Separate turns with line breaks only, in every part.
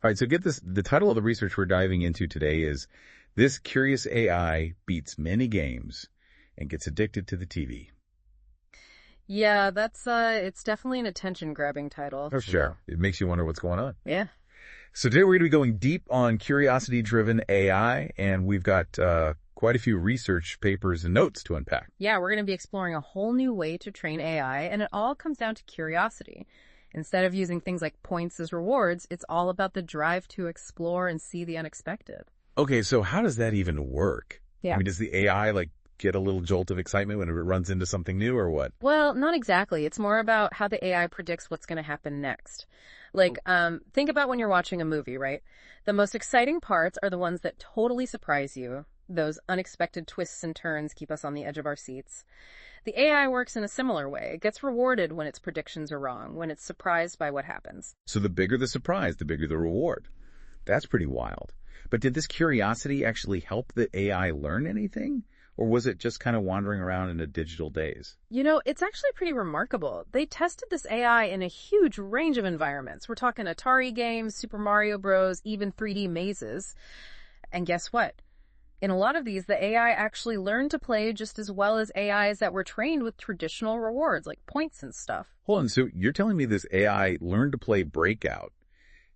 All right, so get this. The title of the research we're diving into today is "This Curious AI Beats Many Games and Gets Addicted to the TV."
Yeah, it's definitely an attention-grabbing title.
Oh, sure. It makes you wonder what's going on.
Yeah.
So today we're going to be going deep on curiosity-driven AI, and we've got quite a few research papers and notes to unpack.
Yeah, we're going to be exploring a whole new way to train AI, and it all comes down to curiosity. Instead of using things like points as rewards, it's all about the drive to explore and see the unexpected.
Okay, so how does that even work?
Yeah.
I mean, does the AI, get a little jolt of excitement when it runs into something new or what?
Well, not exactly. It's more about how the AI predicts what's going to happen next. Think about when you're watching a movie, right? The most exciting parts are the ones that totally surprise you. Those unexpected twists and turns keep us on the edge of our seats. The AI works in a similar way. It gets rewarded when its predictions are wrong, when it's surprised by what happens.
So the bigger the surprise, the bigger the reward. That's pretty wild. But did this curiosity actually help the AI learn anything? Or was it just kind of wandering around in a digital daze?
You know, it's actually pretty remarkable. They tested this AI in a huge range of environments. We're talking Atari games, Super Mario Bros., even 3D mazes. And guess what? In a lot of these, the AI actually learned to play just as well as AIs that were trained with traditional rewards, like points and stuff.
Hold on, so you're telling me this AI learned to play Breakout,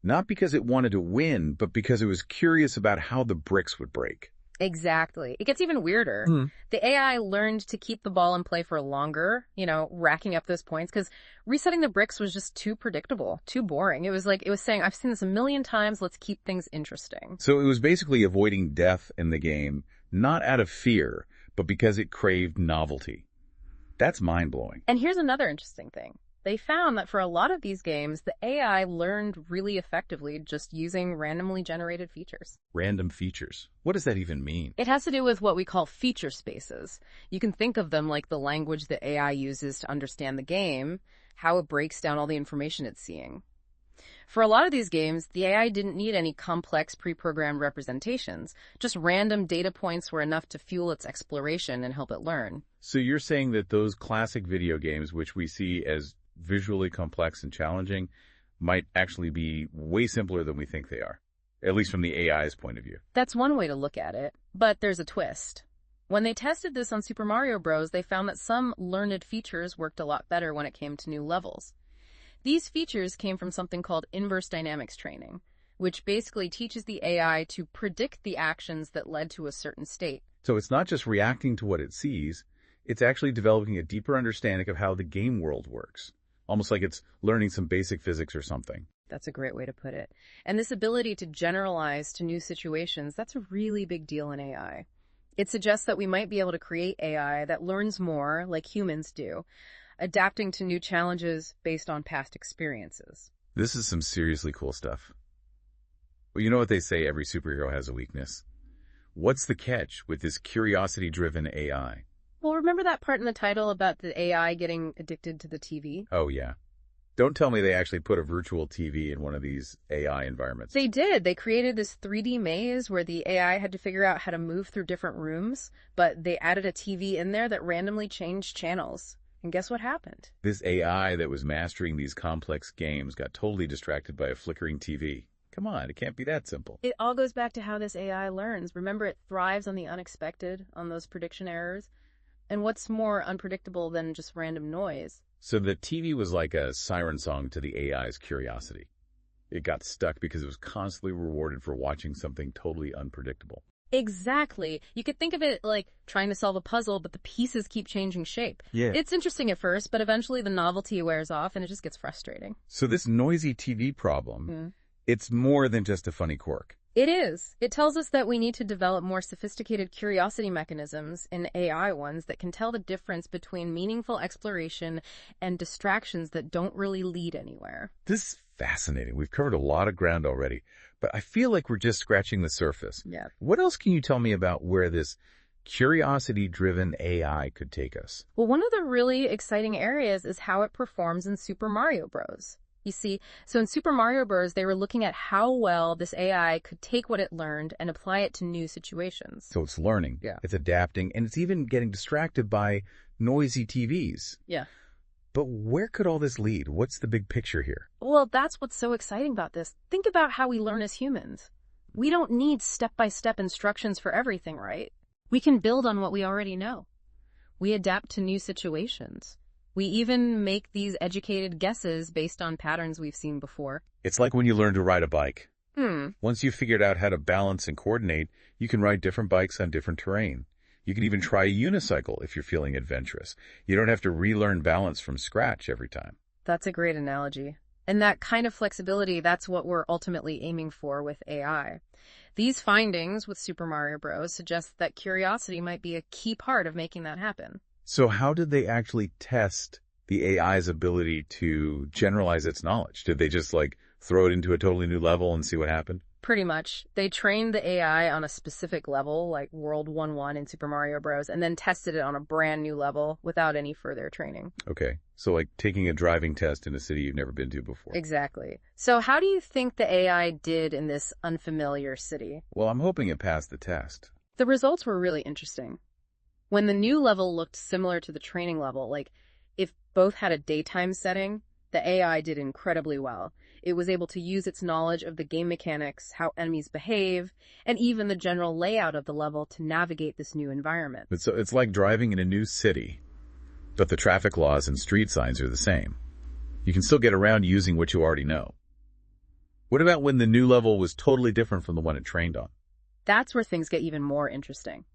not because it wanted to win, but because it was curious about how the bricks would break?
Exactly. It gets even weirder. The AI learned to keep the ball in play for longer, racking up those points, because resetting the bricks was just too predictable, too boring. It was saying, I've seen this a million times, let's keep things interesting.
So it was basically avoiding death in the game, not out of fear, but because it craved novelty. That's mind-blowing.
And here's another interesting thing. They found that for a lot of these games, the AI learned really effectively just using randomly generated features.
Random features. What does that even mean?
It has to do with what we call feature spaces. You can think of them like the language that AI uses to understand the game, how it breaks down all the information it's seeing. For a lot of these games, the AI didn't need any complex pre-programmed representations. Just random data points were enough to fuel its exploration and help it learn.
So you're saying that those classic video games, which we see as visually complex and challenging, might actually be way simpler than we think they are, at least from the AI's point of view.
That's one way to look at it, but there's a twist. When they tested this on Super Mario Bros., they found that some learned features worked a lot better when it came to new levels. These features came from something called inverse dynamics training, which basically teaches the AI to predict the actions that led to a certain state.
So it's not just reacting to what it sees, it's actually developing a deeper understanding of how the game world works. Almost like it's learning some basic physics or something.
That's a great way to put it. And this ability to generalize to new situations, that's a really big deal in AI. It suggests that we might be able to create AI that learns more like humans do, adapting to new challenges based on past experiences.
This is some seriously cool stuff. Well, you know what they say, every superhero has a weakness. What's the catch with this curiosity-driven AI?
Well, remember that part in the title about the AI getting addicted to the TV?
Oh, yeah. Don't tell me they actually put a virtual TV in one of these AI environments.
They did. They created this 3D maze where the AI had to figure out how to move through different rooms, but they added a TV in there that randomly changed channels. And guess what happened?
This AI that was mastering these complex games got totally distracted by a flickering TV. Come on, it can't be that simple.
It all goes back to how this AI learns. Remember, it thrives on the unexpected, on those prediction errors. And what's more unpredictable than just random noise?
So the TV was like a siren song to the AI's curiosity. It got stuck because it was constantly rewarded for watching something totally unpredictable.
Exactly. You could think of it like trying to solve a puzzle, but the pieces keep changing shape.
Yeah.
It's interesting at first, but eventually the novelty wears off and it just gets frustrating.
So this noisy TV problem, it's more than just a funny quirk.
It is. It tells us that we need to develop more sophisticated curiosity mechanisms in AI ones that can tell the difference between meaningful exploration and distractions that don't really lead anywhere.
This is fascinating. We've covered a lot of ground already, but I feel like we're just scratching the surface.
Yeah.
What else can you tell me about where this curiosity-driven AI could take us?
Well, one of the really exciting areas is how it performs in Super Mario Bros. You see, so in Super Mario Bros., they were looking at how well this AI could take what it learned and apply it to new situations.
So it's learning,
Yeah.
It's adapting, and it's even getting distracted by noisy TVs.
Yeah.
But where could all this lead? What's the big picture here?
Well, that's what's so exciting about this. Think about how we learn as humans. We don't need step-by-step instructions for everything, right? We can build on what we already know. We adapt to new situations. We even make these educated guesses based on patterns we've seen before.
It's like when you learn to ride a bike.
Hmm.
Once you've figured out how to balance and coordinate, you can ride different bikes on different terrain. You can even try a unicycle if you're feeling adventurous. You don't have to relearn balance from scratch every time.
That's a great analogy. And that kind of flexibility, that's what we're ultimately aiming for with AI. These findings with Super Mario Bros. Suggest that curiosity might be a key part of making that happen.
So how did they actually test the AI's ability to generalize its knowledge? Did they just throw it into a totally new level and see what happened?
Pretty much. They trained the AI on a specific level, like World 1-1 in Super Mario Bros., and then tested it on a brand new level without any further training.
Okay, so like taking a driving test in a city you've never been to before.
Exactly. So how do you think the AI did in this unfamiliar city?
Well, I'm hoping it passed the test.
The results were really interesting. When the new level looked similar to the training level, like if both had a daytime setting, the AI did incredibly well. It was able to use its knowledge of the game mechanics, how enemies behave, and even the general layout of the level to navigate this new environment.
But so it's like driving in a new city, but the traffic laws and street signs are the same. You can still get around using what you already know. What about when the new level was totally different from the one it trained on?
That's where things get even more interesting.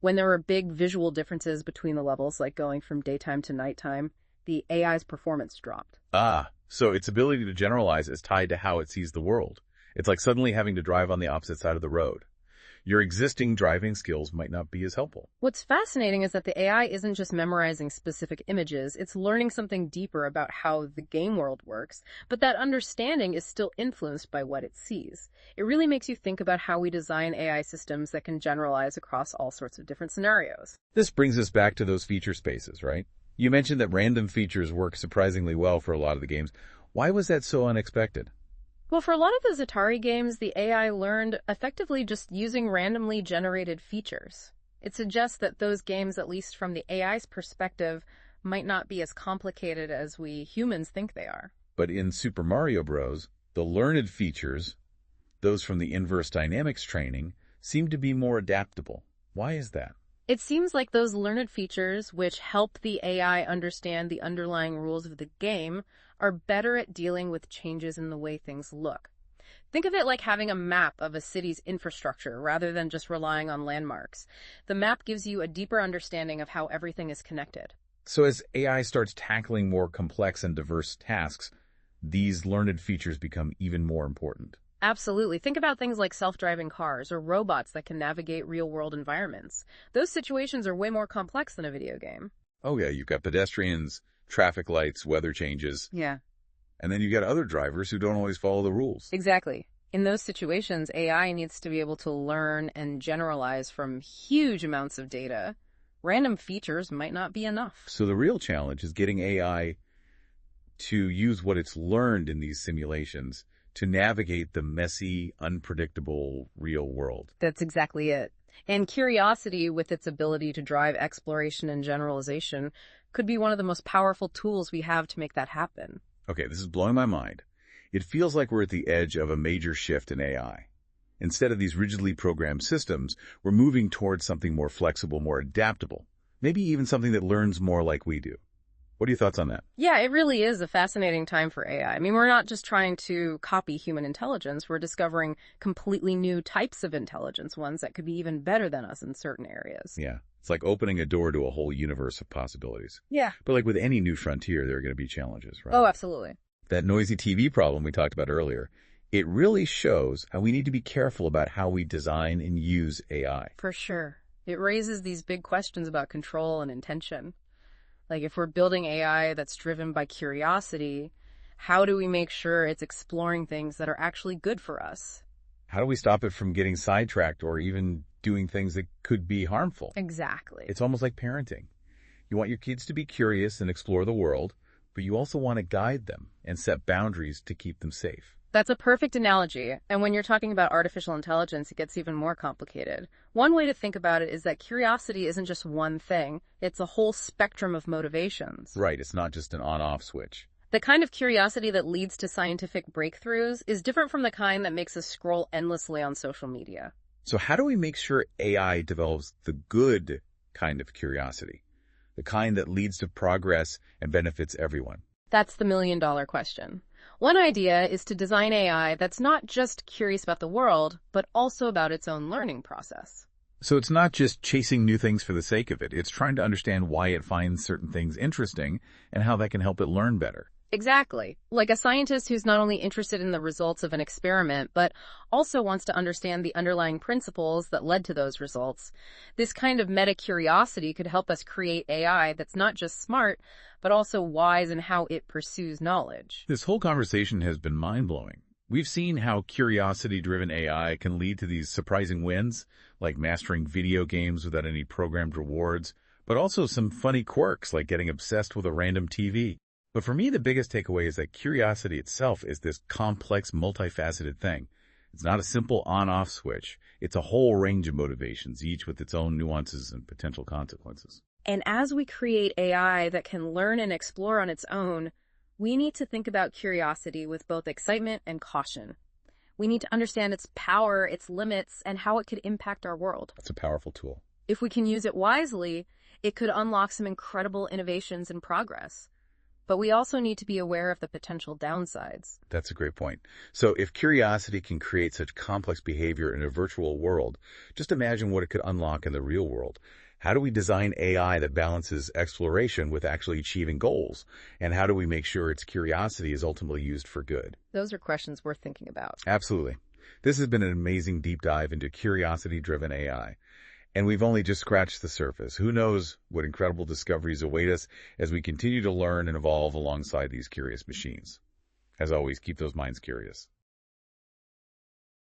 When there were big visual differences between the levels, like going from daytime to nighttime, the AI's performance dropped.
So its ability to generalize is tied to how it sees the world. It's like suddenly having to drive on the opposite side of the road. Your existing driving skills might not be as helpful.
What's fascinating is that the AI isn't just memorizing specific images, it's learning something deeper about how the game world works, but that understanding is still influenced by what it sees. It really makes you think about how we design AI systems that can generalize across all sorts of different scenarios.
This brings us back to those feature spaces, right? You mentioned that random features work surprisingly well for a lot of the games. Why was that so unexpected?
Well, for a lot of those Atari games, the AI learned effectively just using randomly generated features. It suggests that those games, at least from the AI's perspective, might not be as complicated as we humans think they are.
But in Super Mario Bros., the learned features, those from the inverse dynamics training, seem to be more adaptable. Why is that?
It seems like those learned features, which help the AI understand the underlying rules of the game, are better at dealing with changes in the way things look. Think of it like having a map of a city's infrastructure rather than just relying on landmarks. The map gives you a deeper understanding of how everything is connected.
So as AI starts tackling more complex and diverse tasks, these learned features become even more important.
Absolutely. Think about things like self-driving cars or robots that can navigate real-world environments. Those situations are way more complex than a video game.
Oh yeah, you've got pedestrians, traffic lights, weather changes.
Yeah.
And then you've got other drivers who don't always follow the rules.
Exactly. In those situations, AI needs to be able to learn and generalize from huge amounts of data. Random features might not be enough.
So the real challenge is getting AI to use what it's learned in these simulations to navigate the messy, unpredictable real world.
That's exactly it. And curiosity, with its ability to drive exploration and generalization, could be one of the most powerful tools we have to make that happen.
Okay, this is blowing my mind. It feels like we're at the edge of a major shift in AI. Instead of these rigidly programmed systems, we're moving towards something more flexible, more adaptable, maybe even something that learns more like we do. What are your thoughts on that?
Yeah, it really is a fascinating time for AI. I mean, we're not just trying to copy human intelligence. We're discovering completely new types of intelligence, ones that could be even better than us in certain areas.
Yeah, it's like opening a door to a whole universe of possibilities.
Yeah.
But like with any new frontier, there are going to be challenges, right?
Oh, absolutely.
That noisy TV problem we talked about earlier, it really shows how we need to be careful about how we design and use AI.
For sure. It raises these big questions about control and intention. Like, if we're building AI that's driven by curiosity, how do we make sure it's exploring things that are actually good for us?
How do we stop it from getting sidetracked or even doing things that could be harmful?
Exactly.
It's almost like parenting. You want your kids to be curious and explore the world, but you also want to guide them and set boundaries to keep them safe.
That's a perfect analogy. And when you're talking about artificial intelligence, it gets even more complicated. One way to think about it is that curiosity isn't just one thing. It's a whole spectrum of motivations.
Right, it's not just an on-off switch.
The kind of curiosity that leads to scientific breakthroughs is different from the kind that makes us scroll endlessly on social media.
So how do we make sure AI develops the good kind of curiosity? The kind that leads to progress and benefits everyone?
That's the million-dollar question. One idea is to design AI that's not just curious about the world, but also about its own learning process.
So it's not just chasing new things for the sake of it. It's trying to understand why it finds certain things interesting and how that can help it learn better.
Exactly. Like a scientist who's not only interested in the results of an experiment, but also wants to understand the underlying principles that led to those results. This kind of meta-curiosity could help us create AI that's not just smart, but also wise in how it pursues knowledge.
This whole conversation has been mind-blowing. We've seen how curiosity-driven AI can lead to these surprising wins, like mastering video games without any programmed rewards, but also some funny quirks like getting obsessed with a random TV. But for me, the biggest takeaway is that curiosity itself is this complex, multifaceted thing. It's not a simple on-off switch. It's a whole range of motivations, each with its own nuances and potential consequences.
And as we create AI that can learn and explore on its own, we need to think about curiosity with both excitement and caution. We need to understand its power, its limits, and how it could impact our world.
It's a powerful tool.
If we can use it wisely, it could unlock some incredible innovations and progress. But we also need to be aware of the potential downsides.
That's a great point. So if curiosity can create such complex behavior in a virtual world, just imagine what it could unlock in the real world. How do we design AI that balances exploration with actually achieving goals? And how do we make sure its curiosity is ultimately used for good?
Those are questions worth thinking about.
Absolutely. This has been an amazing deep dive into curiosity-driven AI. And we've only just scratched the surface. Who knows what incredible discoveries await us as we continue to learn and evolve alongside these curious machines. As always, keep those minds curious.